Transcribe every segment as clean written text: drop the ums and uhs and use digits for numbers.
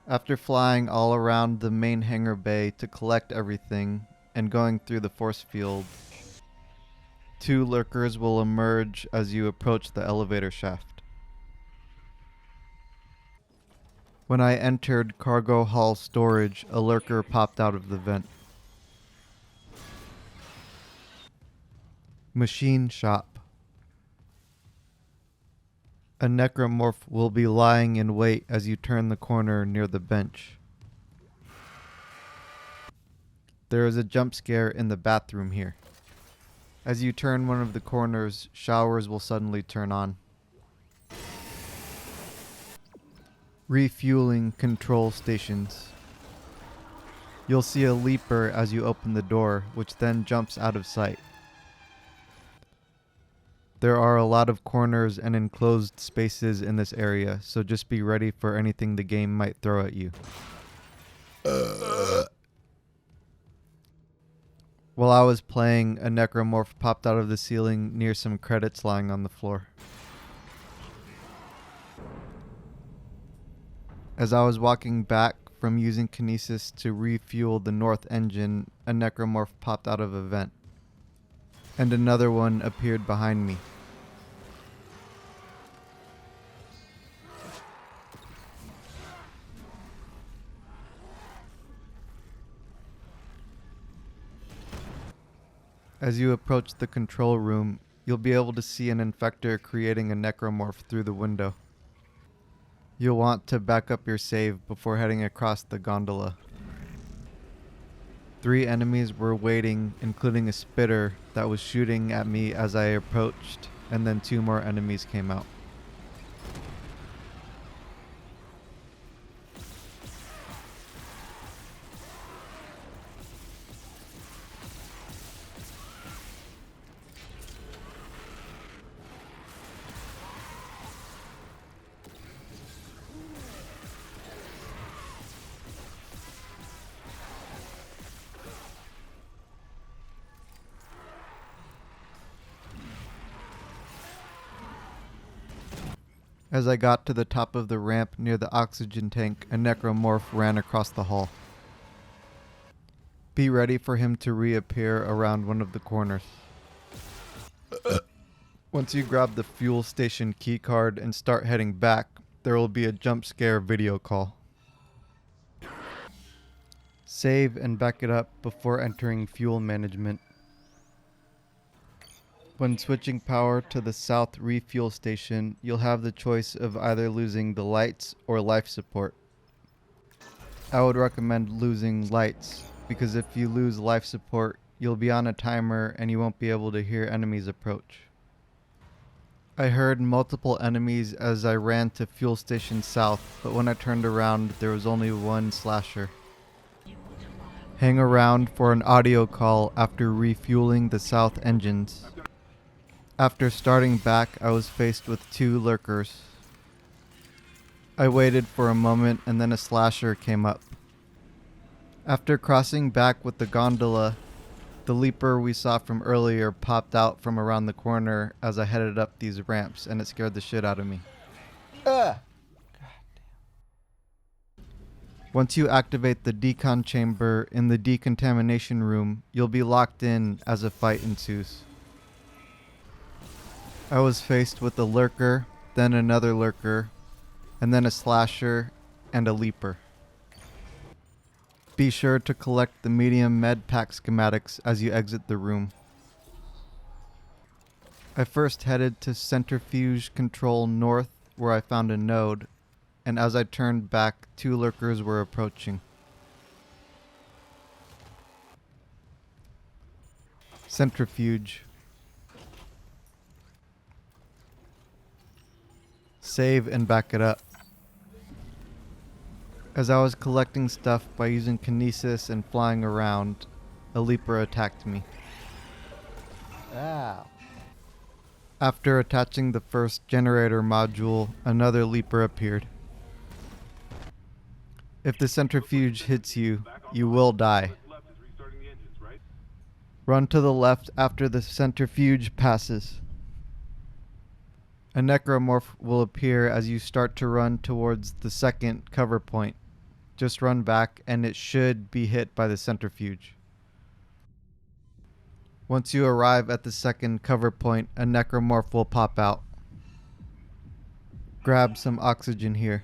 After flying all around the main hangar bay to collect everything and going through the force field, two lurkers will emerge as you approach the elevator shaft. When I entered cargo hall storage, a lurker popped out of the vent. Machine shop. A necromorph will be lying in wait as you turn the corner near the bench. There is a jump scare in the bathroom here. As you turn one of the corners, showers will suddenly turn on. Refueling control stations. You'll see a leaper as you open the door, which then jumps out of sight. There are a lot of corners and enclosed spaces in this area, so just be ready for anything the game might throw at you. While I was playing, a necromorph popped out of the ceiling near some credits lying on the floor. As I was walking back from using Kinesis to refuel the north engine, a necromorph popped out of a vent, and another one appeared behind me. As you approach the control room, you'll be able to see an infector creating a necromorph through the window. You'll want to back up your save before heading across the gondola. 3 enemies were waiting, including a spitter that was shooting at me as I approached, and then 2 more enemies came out. As I got to the top of the ramp near the oxygen tank, a necromorph ran across the hall. Be ready for him to reappear around one of the corners. Once you grab the fuel station keycard and start heading back, there will be a jump scare video call. Save and back it up before entering fuel management. When switching power to the south refuel station, you'll have the choice of either losing the lights or life support. I would recommend losing lights, because if you lose life support, you'll be on a timer and you won't be able to hear enemies approach. I heard multiple enemies as I ran to fuel station south, but when I turned around, there was only one slasher. Hang around for an audio call after refueling the south engines. After starting back, I was faced with 2 lurkers. I waited for a moment and then a slasher came up. After crossing back with the gondola, the leaper we saw from earlier popped out from around the corner as I headed up these ramps, and it scared the shit out of me. Once you activate the decon chamber in the decontamination room, you'll be locked in as a fight ensues. I was faced with a lurker, then another lurker, and then a slasher and a leaper. Be sure to collect the medium med pack schematics as you exit the room. I first headed to Centrifuge Control North, where I found a node, and as I turned back, 2 lurkers were approaching. Centrifuge. Save and back it up. As I was collecting stuff by using Kinesis and flying around, a leaper attacked me. Ow. After attaching the first generator module, another leaper appeared. If the centrifuge hits you, you will die. Run to the left after the centrifuge passes. A necromorph will appear as you start to run towards the second cover point. just run back and it should be hit by the centrifuge. Once you arrive at the second cover point, a necromorph will pop out. Grab some oxygen here.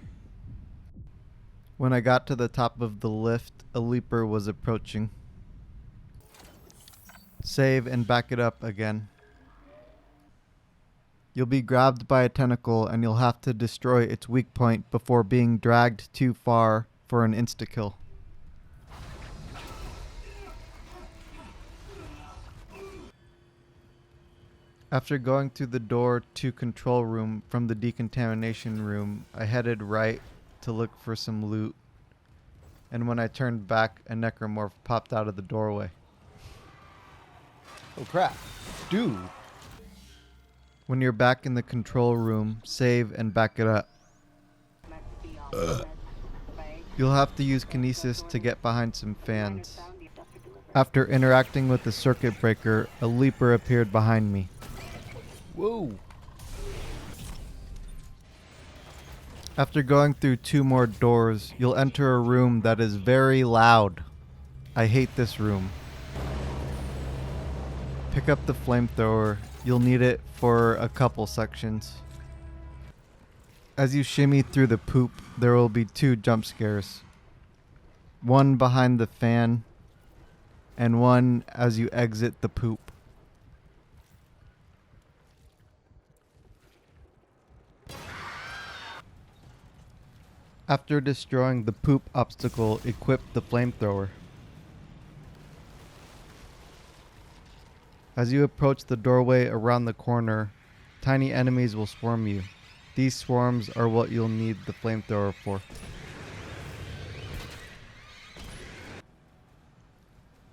When I got to the top of the lift, a leaper was approaching. Save and back it up again. You'll be grabbed by a tentacle and you'll have to destroy its weak point before being dragged too far for an insta-kill. After going through the door to control room from the decontamination room, I headed right to look for some loot. And when I turned back, a necromorph popped out of the doorway. Oh crap. Dude. When you're back in the control room, save and back it up. You'll have to use kinesis to get behind some fans. After interacting with the circuit breaker, a leaper appeared behind me. Whoa. After going through 2 more doors, you'll enter a room that is very loud. I hate this room. Pick up the flamethrower. You'll need it for a couple sections. As you shimmy through the poop, there will be 2 jump scares. One behind the fan, and one as you exit the poop. After destroying the poop obstacle, equip the flamethrower. As you approach the doorway around the corner, tiny enemies will swarm you. These swarms are what you'll need the flamethrower for.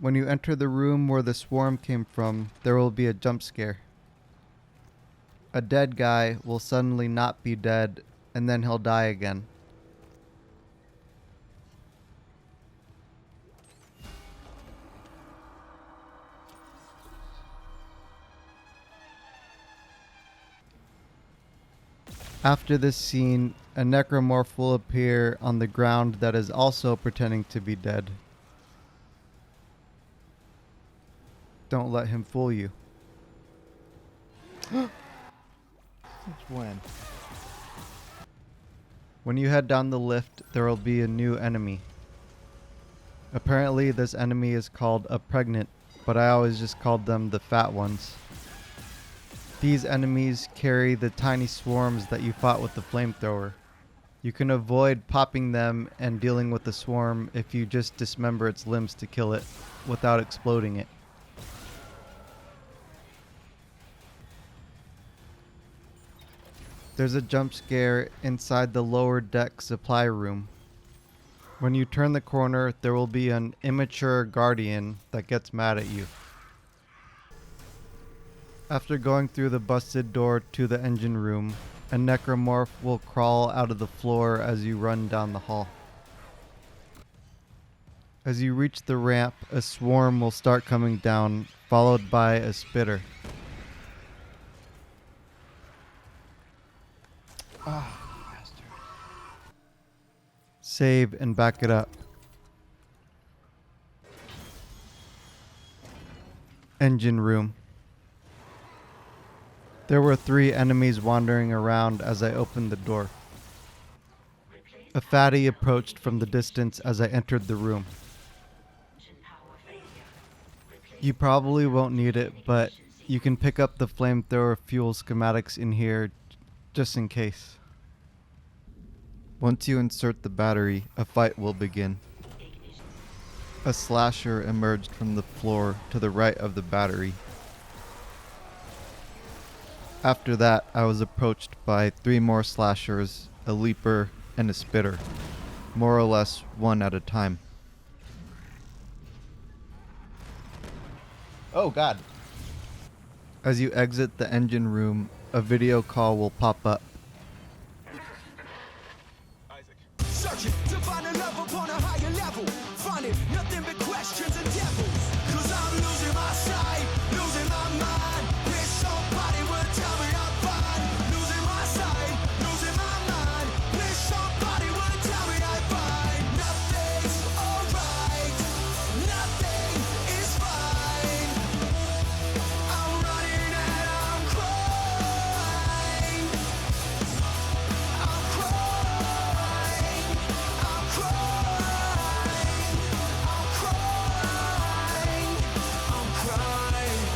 When you enter the room where the swarm came from, there will be a jump scare. A dead guy will suddenly not be dead, and then he'll die again. After this scene, a necromorph will appear on the ground that is also pretending to be dead. Don't let him fool you. Since when? When you head down the lift, there will be a new enemy. Apparently, this enemy is called a pregnant, but I always just called them the fat ones. These enemies carry the tiny swarms that you fought with the flamethrower. You can avoid popping them and dealing with the swarm if you just dismember its limbs to kill it without exploding it. There's a jump scare inside the lower deck supply room. When you turn the corner, there will be an immature guardian that gets mad at you. After going through the busted door to the engine room, a necromorph will crawl out of the floor as you run down the hall. As you reach the ramp, a swarm will start coming down, followed by a spitter. Ah, bastard. Save and back it up. Engine room. There were 3 enemies wandering around as I opened the door. A fatty approached from the distance as I entered the room. You probably won't need it, but you can pick up the flamethrower fuel schematics in here just in case. Once you insert the battery, a fight will begin. A slasher emerged from the floor to the right of the battery. After that, I was approached by 3 more slashers, a leaper, and a spitter, more or less one at a time. Oh god. As you exit the engine room, a video call will pop up. Searching to find a love upon a higher level. Finding nothing but questions and devils. 'Cause I'm losing.